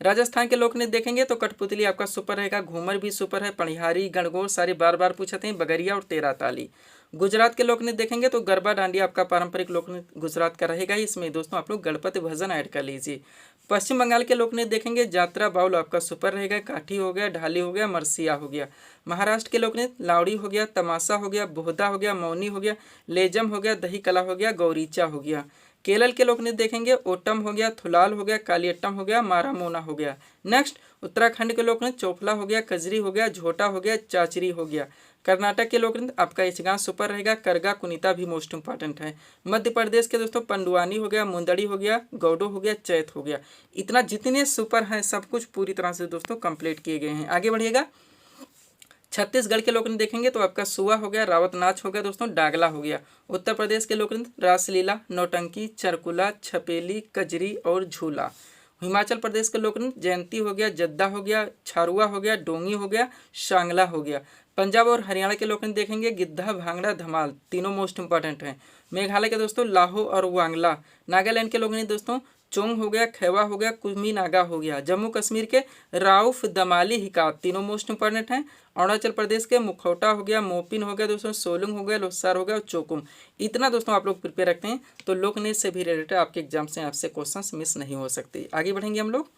राजस्थान के लोक नृत्य देखेंगे तो कठपुतली आपका सुपर रहेगा, घूमर भी सुपर है, पणिहारी, गणगौर सारे बार बार पूछते हैं, बगरिया और तेरा ताली। गुजरात के लोक नृत्य देखेंगे तो गरबा डांडिया आपका पारंपरिक लोक नृत्य गुजरात का रहेगा ही। इसमें दोस्तों आप लोग गणपति भजन ऐड कर लीजिए। पश्चिम बंगाल के लोक नृत्य देखेंगे, जात्रा बाउल आपका सुपर रहेगा, काठी हो गया, ढाली हो गया, मरसिया हो गया। महाराष्ट्र के लोक नृत्य लावड़ी हो गया, तमाशा हो गया, बोहदा हो गया, मौनी हो गया, लेजम हो गया, दही कला हो गया, गौरीचा हो गया। केरल के लोक नृत्य देखेंगे, ओटम हो गया, थुलाल हो गया, कालियट्टम हो गया, मारामोना हो गया। नेक्स्ट उत्तराखंड के लोक नृत्य चोपला हो गया, कजरी हो गया, झोटा हो गया, चाचरी हो गया। कर्नाटक के लोक नृत्य आपका यक्षगान सुपर रहेगा, करगा कुनीता भी मोस्ट इंपॉर्टेंट है। मध्य प्रदेश के दोस्तों पंडुआनी हो गया, मुंदड़ी हो गया, गौडो हो गया, चैत हो गया। इतना जितने सुपर हैं सब कुछ पूरी तरह से दोस्तों कंप्लीट किए गए हैं। आगे बढ़िएगा। छत्तीसगढ़ के लोक नृत्य देखेंगे तो आपका सुआ हो गया, रावत नाच हो गया दोस्तों, डागला हो गया। उत्तर प्रदेश के लोक नृत्य रासलीला, नौटंकी, चरकुला, छपेली, कजरी और झूला। हिमाचल प्रदेश के लोक नृत्य जयंती हो गया, जद्दा हो गया, छारुआ हो गया, डोंगी हो गया, शांगला हो गया। पंजाब और हरियाणा के लोक नृत्य देखेंगे, गिद्धा, भांगड़ा, धमाल, तीनों मोस्ट इंपॉर्टेंट हैं। मेघालय के दोस्तों लाहो और वांगला। नागालैंड के लोक नृत्य दोस्तों चोंग हो गया, खेवा हो गया, कुमी नागा हो गया। जम्मू कश्मीर के राउफ, दमाली, हिकात, तीनों मोस्ट इंपॉर्टेंट हैं। अरुणाचल प्रदेश के मुखौटा हो गया, मोपिन हो गया दोस्तों, सोलुंग हो गया, लोसार हो गया और चोकुम। इतना दोस्तों आप लोग प्रिपेयर रखते हैं तो लोक नृत्य से भी रिलेटेड आपके एग्जाम से आपसे क्वेश्चन मिस नहीं हो सकते। आगे बढ़ेंगे हम लोग।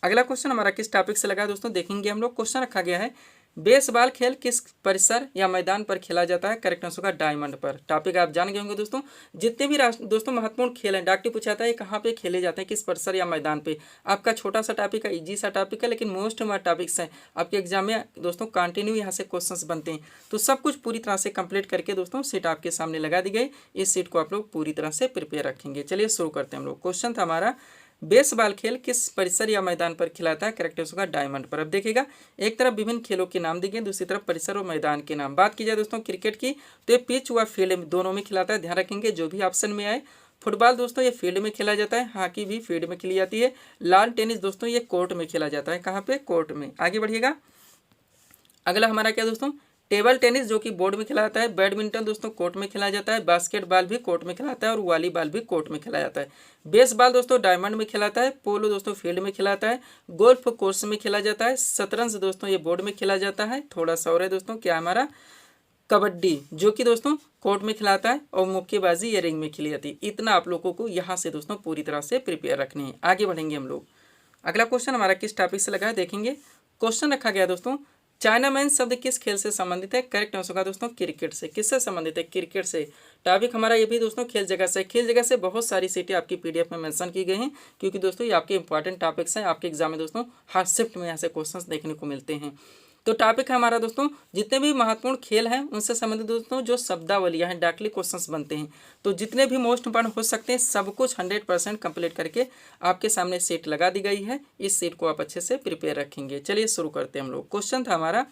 अगला क्वेश्चन हमारा किस टॉपिक से लगा दोस्तों, देखेंगे हम लोग। क्वेश्चन रखा गया है, बेसबॉल खेल किस परिसर या मैदान पर खेला जाता है, करेक्ट आंसर का डायमंड पर। टॉपिक आप जान गए होंगे दोस्तों। जितने भी दोस्तों महत्वपूर्ण खेल हैं डॉक्टर पूछाता है कहाँ पे खेले जाते हैं, किस परिसर या मैदान पे। आपका छोटा सा टॉपिक है, इजी सा टॉपिक है, लेकिन मोस्ट टॉपिक्स हैं आपके एग्जाम में दोस्तों। कंटिन्यू यहाँ से क्वेश्चंस बनते हैं, तो सब कुछ पूरी तरह से कंप्लीट करके दोस्तों सीट आपके सामने लगा दी गई। इस सीट को आप लोग पूरी तरह से प्रिपेयर रखेंगे। चलिए शुरू करते हैं हम लोग। क्वेश्चन था हमारा, बेसबॉल खेल किस परिसर या मैदान पर खिलाता है, करेक्ट आंसर का डायमंड पर। अब देखिएगा, एक तरफ विभिन्न खेलों के नाम दिए, दूसरी तरफ परिसर और मैदान के नाम। बात की जाए दोस्तों क्रिकेट की तो ये पिच व फील्ड दोनों में खिलाता है, ध्यान रखेंगे जो भी ऑप्शन में आए। फुटबॉल दोस्तों ये फील्ड में खेला जाता है, हॉकी भी फील्ड में खेली जाती है। लॉन टेनिस दोस्तों ये कोर्ट में खेला जाता है, कहाँ पे, कोर्ट में। आगे बढ़िएगा। अगला हमारा क्या दोस्तों, टेबल टेनिस जो कि बोर्ड में खेला जाता है। बैडमिंटन दोस्तों कोर्ट में खेला जाता है। बास्केटबॉल भी कोर्ट में खेला जाता है और वॉलीबॉल भी कोर्ट में खेला जाता है। बेसबॉल दोस्तों डायमंड में खिलाता है। पोलो दोस्तों फील्ड में खिलाता है। गोल्फ कोर्स में खेला जाता है। शतरंज दोस्तों ये बोर्ड में खेला जाता है। थोड़ा सा और है दोस्तों, क्या हमारा कबड्डी जो कि दोस्तों कोर्ट में खिलाता है और मुक्केबाजी ये रिंग में खेली जाती है। इतना आप लोगों को यहाँ से दोस्तों पूरी तरह से प्रिपेयर रखनी है। आगे बढ़ेंगे हम लोग। अगला क्वेश्चन हमारा किस टॉपिक से लगा है, देखेंगे। क्वेश्चन रखा गया दोस्तों, चाइनामैन शब्द किस खेल से संबंधित है, करेक्ट आंसर होगा दोस्तों क्रिकेट से। किससे संबंधित है, क्रिकेट से। टॉपिक हमारा ये भी दोस्तों खेल जगह से। खेल जगह से बहुत सारी सीटें आपकी पीडीएफ में मेंशन की गई हैं, क्योंकि दोस्तों ये आपके इंपॉर्टेंट टॉपिक्स हैं। आपके एग्जाम में दोस्तों हर शिफ्ट में यहाँ से क्वेश्चंस देखने को मिलते हैं। तो टॉपिक है हमारा दोस्तों जितने भी महत्वपूर्ण खेल हैं उनसे संबंधित दोस्तों जो शब्दावलियाँ हैं डायरेक्टली क्वेश्चंस बनते हैं, तो जितने भी मोस्ट इंपॉर्टेंट हो सकते हैं सब कुछ 100% कंप्लीट करके आपके सामने सेट लगा दी गई है। इस सेट को आप अच्छे से प्रिपेयर रखेंगे। चलिए शुरू करते हैं हम लोग। क्वेश्चन था हमारा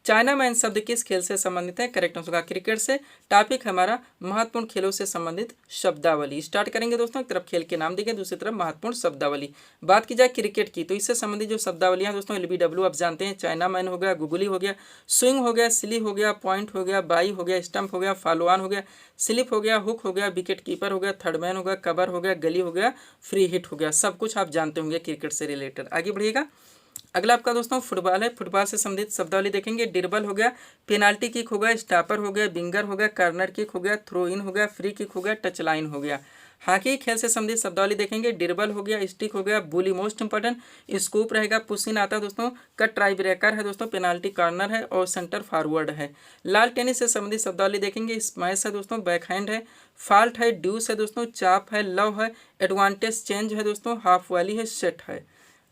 चाइना मैन शब्द किस खेल से संबंधित है? करेक्ट आंसर होगा क्रिकेट से। टॉपिक हमारा महत्वपूर्ण खेलों से संबंधित शब्दावली। स्टार्ट करेंगे दोस्तों, एक तरफ खेल के नाम देंगे, दूसरी तरफ महत्वपूर्ण शब्दावली। बात की जाए क्रिकेट की तो इससे संबंधित जो शब्दावलियां दोस्तों LBW आप जानते हैं, चाइना मैन हो गया, गुगली हो गया, स्विंग हो गया, सिली हो गया, पॉइंट हो गया, बाई हो गया, स्टंप हो गया, फॉलोऑन हो गया, स्लिप हो गया, हुक हो गया, विकेट कीपर हो गया, थर्ड मैन हो गया, कवर हो गया, गली हो गया, फ्री हिट हो गया। सब कुछ आप जानते होंगे क्रिकेट से रिलेटेड। आगे बढ़िएगा। अगला आपका दोस्तों फुटबॉल है। फुटबॉल से संबंधित शब्दावली देखेंगे। ड्रिबल हो गया, पेनाल्टी किक हो गया, स्टॉपर हो गया, विंगर हो गया, कॉर्नर किक हो गया, थ्रो इन हो गया, फ्री किक हो गया, टच लाइन हो गया। हॉकी खेल से संबंधित शब्दावली देखेंगे। ड्रिबल हो गया, स्टिक हो गया, बुली मोस्ट इंपॉर्टेंट, स्कूप रहेगा, पुश इन आता है दोस्तों, कट ट्राई ब्रेकर है दोस्तों, पेनाल्टी कॉर्नर है और सेंटर फॉरवर्ड है। लाल टेनिस से संबंधित शब्दावली देखेंगे। स्मैश है दोस्तों, बैकहैंड है, फॉल्ट है, ड्यूस है दोस्तों, चाप है, लव है, एडवांटेज चेंज है दोस्तों, हाफ वाली है, सेट है।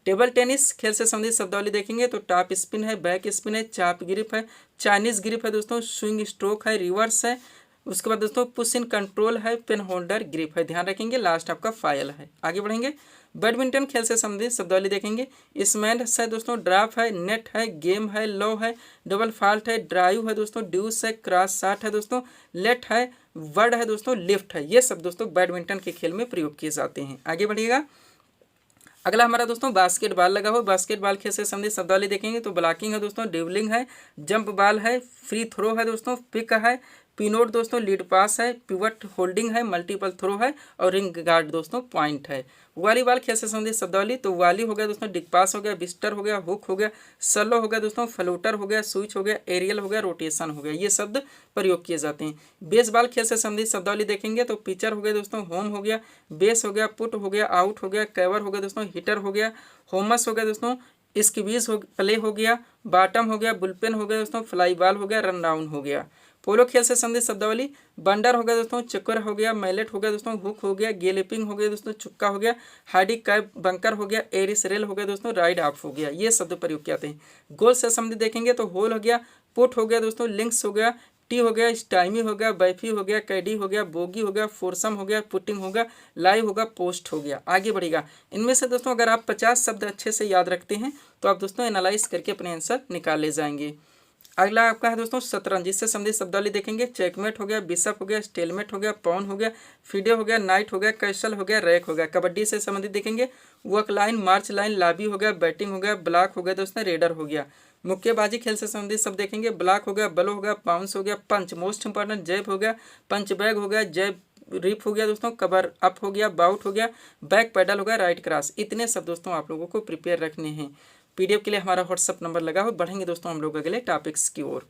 टेबल टेनिस खेल से संबंधित शब्दावली देखेंगे तो टॉप स्पिन है, बैक स्पिन है, चाप ग्रिप है, चाइनीज ग्रिप है दोस्तों, स्विंग स्ट्रोक है, रिवर्स है, उसके बाद दोस्तों पुश इन कंट्रोल है, पेन होल्डर ग्रिप है। ध्यान रखेंगे लास्ट आपका फाइल है। आगे बढ़ेंगे। बैडमिंटन खेल से संबंधित शब्दावली देखेंगे। स्मैश है दोस्तों, ड्रॉप है, नेट है, गेम है, लो है, डबल फॉल्ट है, ड्राइव है दोस्तों, ड्यूस है, क्रॉस शॉट है दोस्तों, लेट है, वर्ड है दोस्तों, लिफ्ट है। ये सब दोस्तों बैडमिंटन के खेल में प्रयोग किए जाते हैं। आगे बढ़िएगा। अगला हमारा दोस्तों बास्केटबॉल लगा हो। बास्केटबॉल खेल से संबंधित शब्दावली देखेंगे तो ब्लॉकिंग है दोस्तों, ड्रिबलिंग है, जंप बॉल है, फ्री थ्रो है दोस्तों, पिक है, पिनोट दोस्तों, लीड पास है, पिवट होल्डिंग है, मल्टीपल थ्रो है और रिंग गार्ड दोस्तों पॉइंट है। वॉलीबॉल खेल से संबंधित शब्दावली तो वॉली हो गया दोस्तों, डिग पास हो गया, बिस्टर हो गया, हुक हो गया, सलो हो गया दोस्तों, फ्लोटर हो गया, स्विच हो गया, एरियल हो गया, रोटेशन हो गया। ये शब्द प्रयोग किए जाते हैं। बेसबॉल खेल से संबंधित शब्दावली देखेंगे तो पिचर हो गया दोस्तों, होम हो गया, बेस हो गया, पुट हो गया, आउट हो गया, कवर हो गया दोस्तों, हिटर हो गया, होमस हो गया दोस्तों, स्क्वीज हो प्ले हो गया, बॉटम हो गया, बुलपेन हो गया दोस्तों, फ्लाई बॉल हो गया, रन डाउन हो गया। पोलो खेल से संबंधित शब्दावली बंडर हो गया दोस्तों, चक्कर हो गया, मैलेट हो गया दोस्तों, हुक हो गया, गेलिपिंग हो गया दोस्तों, चुक्का हो गया, हार्डी कैप बंकर हो गया, एरिस रेल हो गया दोस्तों, राइड ऑफ हो गया। ये शब्द प्रयोग किए जाते हैं। गोल से संबंधित देखेंगे तो होल हो गया, पुट हो गया दोस्तों, लिंक्स हो गया, टी हो गया, स्टाइमी हो गया, बैफी हो गया, कैडी हो गया, बोगी हो गया, फोरसम हो गया, पुटिंग हो गया, लाइव होगा, पोस्ट हो गया। आगे बढ़ेगा। इनमें से दोस्तों अगर आप 50 शब्द अच्छे से याद रखते हैं तो आप दोस्तों एनालाइज करके अपने आंसर निकाल ले जाएंगे। अगला आपका है दोस्तों शतरंज। इससे संबंधित शब्दावली देखेंगे। चेकमेट हो गया, बिशप हो गया, स्टेलमेट हो गया, पॉन हो गया, फिडे हो गया, नाइट हो गया, कैसल हो गया, रैक हो गया। कबड्डी से संबंधित देखेंगे। वर्क लाइन, मार्च लाइन, लाबी हो गया, बैटिंग हो गया, ब्लॉक हो गया दोस्तों, रेडर हो गया। मुक्केबाजी खेल से संबंधित शब्द देखेंगे। ब्लॉक हो गया, बलो हो गया, पाउंस हो गया, पंच मोस्ट इंपॉर्टेंट, जैब हो गया, पंच बैग हो गया, जैब रिप हो गया दोस्तों, कवर अप हो गया, बाउट हो गया, बैक पैडल हो गया, राइट क्रॉस। इतने सब दोस्तों आप लोगों को प्रिपेयर रखने हैं। PDF के लिए हमारा व्हाट्सअप नंबर लगा हो। बढ़ेंगे दोस्तों हम लोग अगले टॉपिक्स की ओर।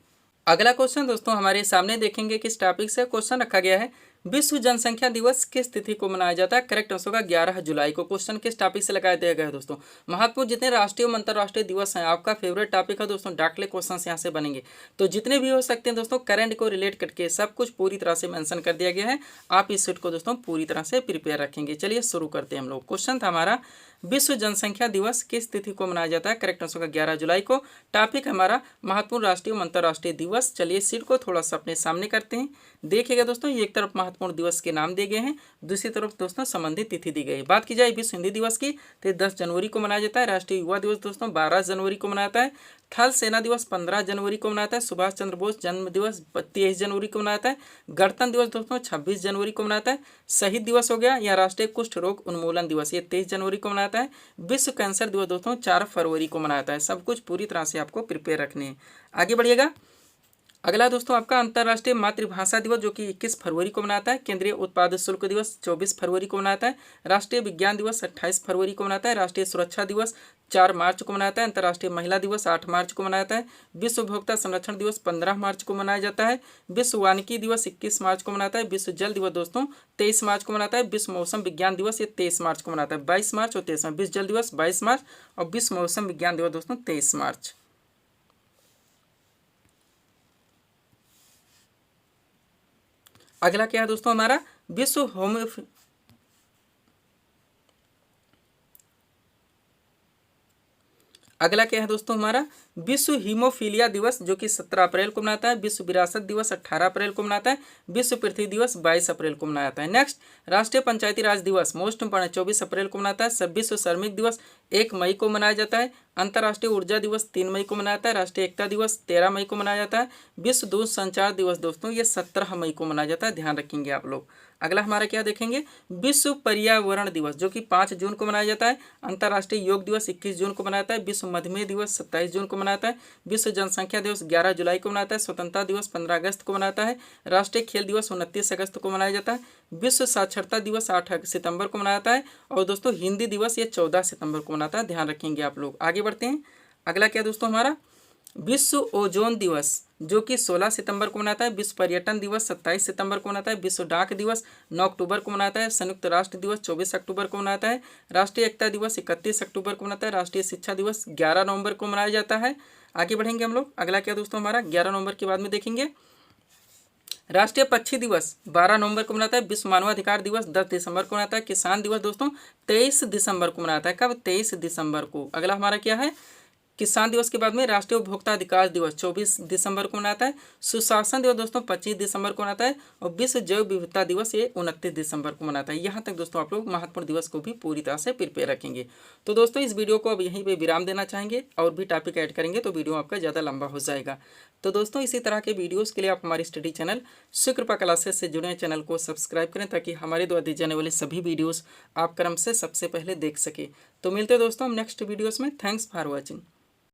अगला क्वेश्चन दोस्तों हमारे सामने देखेंगे किस टॉपिक से क्वेश्चन रखा गया है। विश्व जनसंख्या दिवस किस तिथि को मनाया जाता है? करेक्ट आंसर होगा 11 जुलाई को। क्वेश्चन किस टॉपिक से लगाया दिया गया है दोस्तों? महत्वपूर्ण जितने राष्ट्रीय और अंतर्राष्ट्रीय दिवस हैं, आपका फेवरेट टॉपिक है दोस्तों, डाकले क्वेश्चन यहाँ से बनेंगे। तो जितने भी हो सकते हैं दोस्तों करंट को रिलेट करके सब कुछ पूरी तरह से मेंशन कर दिया गया है। आप इस सेट को दोस्तों पूरी तरह से प्रिपेयर रखेंगे। चलिए शुरू करते हैं हम लोग। क्वेश्चन था हमारा विश्व जनसंख्या दिवस किस तिथि को मनाया जाता है? करेक्ट आंसर होगा 11 जुलाई को। टॉपिक हमारा महत्वपूर्ण राष्ट्रीय और अंतर्राष्ट्रीय दिवस। चलिए सीट को थोड़ा सा अपने सामने करते हैं। देखिएगा दोस्तों ये एक तरफ महत्वपूर्ण दिवस के नाम दिए गए हैं, दूसरी तरफ दोस्तों संबंधित तिथि दी गई। बात की जाए विश्व हिंदी दिवस की तो 10 जनवरी को मनाया जाता है। राष्ट्रीय युवा दिवस दोस्तों 12 जनवरी को मनाया जाता है। थल सेना दिवस 15 जनवरी को मनाया जाता है। सुभाष चंद्र बोस जन्म दिवस 23 जनवरी को मनाया जाता है। गणतंत्र दिवस दोस्तों 26 जनवरी को मनाया जाता है। शहीद दिवस हो गया या राष्ट्रीय कुष्ठ रोग उन्मूलन दिवस, ये 23 जनवरी को मनाया जाता है। विश्व कैंसर दिवस दोस्तों 4 फरवरी को मनाया जाता है। सब कुछ पूरी तरह से आपको प्रिपेयर रखने हैं। आगे बढ़िएगा। अगला दोस्तों आपका अंतर्राष्ट्रीय मातृभाषा दिवस जो कि 21 फरवरी को मनाता है। केंद्रीय उत्पाद शुल्क दिवस 24 फरवरी को मनाता है। राष्ट्रीय विज्ञान दिवस 28 फरवरी को मनाता है। राष्ट्रीय सुरक्षा दिवस 4 मार्च को मनाता है। अंतर्राष्ट्रीय महिला दिवस 8 मार्च को मनाता है। विश्व उपभोक्ता संरक्षण दिवस 15 मार्च को मनाया जाता है। विश्व वानिकी दिवस 21 मार्च को मनाता है। विश्व जल दिवस दोस्तों 23 मार्च को मनाता है। विश्व मौसम विज्ञान दिवस ये 23 मार्च को मनाता है। 22 मार्च और 23 मार्च। विश्व जल दिवस 22 मार्च और विश्व मौसम विज्ञान दिवस दोस्तों 23 मार्च। अगला क्या है दोस्तों हमारा विश्व होम्योपैथी। अगला क्या है दोस्तों हमारा विश्व हीमोफीलिया दिवस जो कि 17 अप्रैल को मनाता है। विश्व विरासत दिवस 18 अप्रैल को मनाता है। विश्व पृथ्वी दिवस 22 अप्रैल को मनाया जाता है। नेक्स्ट राष्ट्रीय पंचायती राज दिवस मोस्ट इंपॉर्टेंट 24 अप्रैल को मनाता है। विश्व श्रमिक दिवस 1 मई को मनाया जाता है। अंतर्राष्ट्रीय ऊर्जा दिवस 3 मई को मनाया जाता है। राष्ट्रीय एकता दिवस 13 मई को मनाया जाता है। विश्व दूर संचार दिवस दोस्तों ये 17 मई को मनाया जाता है, ध्यान रखेंगे आप लोग। अगला हमारा क्या देखेंगे विश्व पर्यावरण दिवस जो कि 5 जून को मनाया जाता है। अंतर्राष्ट्रीय योग दिवस 21 जून को मनाता है। विश्व मधुमेह दिवस 27 जून को मनाता है। विश्व जनसंख्या दिवस 11 जुलाई को मनाता है। स्वतंत्रता दिवस 15 अगस्त को मनाता है। राष्ट्रीय खेल दिवस 29 अगस्त को मनाया जाता है। विश्व साक्षरता दिवस 8 सितंबर को मनाया जाता है। और दोस्तों हिंदी दिवस ये 14 सितंबर को मनाता है, ध्यान रखेंगे आप लोग। आगे बढ़ते हैं। अगला क्या दोस्तों हमारा विश्व ओजोन दिवस जो कि 16 सितंबर को मनाता है। विश्व पर्यटन दिवस 27 सितंबर को मनाता है। विश्व डाक दिवस 9 अक्टूबर को मनाता है। संयुक्त राष्ट्र दिवस 24 अक्टूबर को मनाता है। राष्ट्रीय एकता दिवस 31 अक्टूबर को मनाता है। राष्ट्रीय शिक्षा दिवस 11 नवंबर को मनाया जाता है। आगे बढ़ेंगे हम लोग। अगला क्या दोस्तों हमारा 11 नवंबर के बाद में देखेंगे राष्ट्रीय पक्षी दिवस 12 नवंबर को मनाता है। विश्व मानवाधिकार दिवस 10 दिसंबर को मनाता है। किसान दिवस दोस्तों 23 दिसंबर को मनाता है। कब 23 दिसंबर को। अगला हमारा क्या है किसान दिवस के बाद में राष्ट्रीय उपभोक्ता अधिकार दिवस 24 दिसंबर को मनाता है। सुशासन दिवस दोस्तों 25 दिसंबर को मनाता है। और विश्व जैव विविधता दिवस ये 29 दिसंबर को मनाता है। यहाँ तक दोस्तों आप लोग महत्वपूर्ण दिवस को भी पूरी तरह से प्रिपेयर रखेंगे। तो दोस्तों इस वीडियो को अब यहीं पे विराम देना चाहेंगे और भी टॉपिक ऐड करेंगे तो वीडियो आपका ज़्यादा लंबा हो जाएगा। तो दोस्तों इसी तरह के वीडियोज़ के लिए आप हमारी स्टडी चैनल शिव कृपा क्लासेस से जुड़े चैनल को सब्सक्राइब करें ताकि हमारे द्वारा दी जाने वाले सभी वीडियोज़ आप क्रम से सबसे पहले देख सके। तो मिलते हैं दोस्तों हम नेक्स्ट वीडियोज़ में। Thanks for watching.